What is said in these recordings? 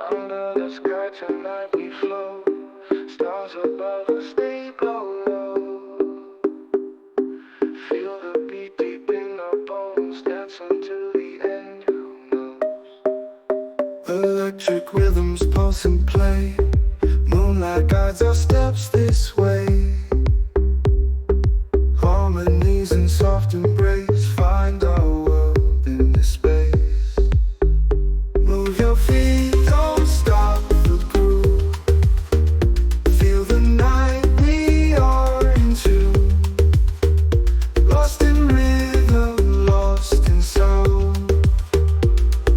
Under the sky tonight we float, stars above us they glow low. Feel the beat deep in our bones, dance until the end, who knows? Electric rhythms pulse and play, moonlight guides our steps this way. Harmonies and soft embrace, find our world in this space. Move your feet, don't stop the groove. Feel the night we are into, lost in rhythm, lost in sound.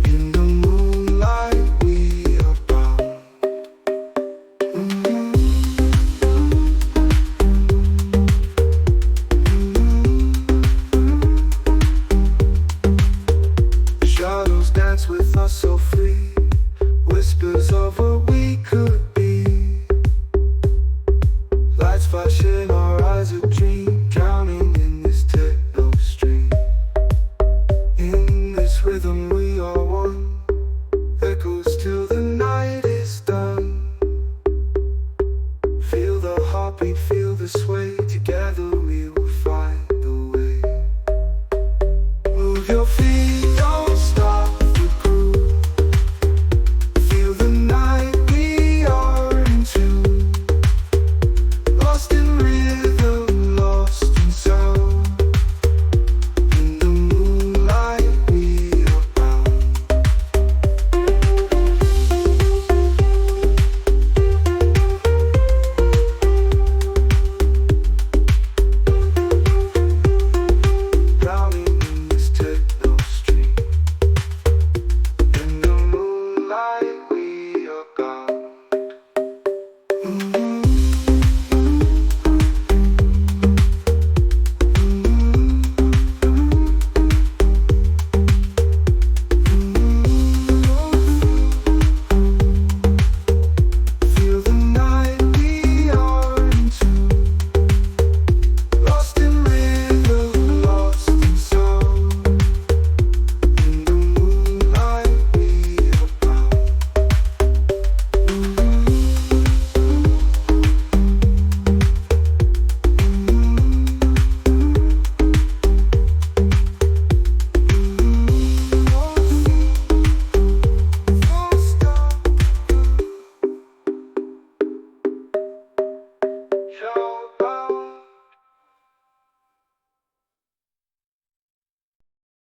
In the moonlight we are bound. Shadows dance with us so free, whispers of what we could be. Lights flash in our eyes, a dream, drowning in this techno stream. In this rhythm we are one, echoes till the night is done. Feel the heartbeat, feel the sway, together we will find a way. Move your feet,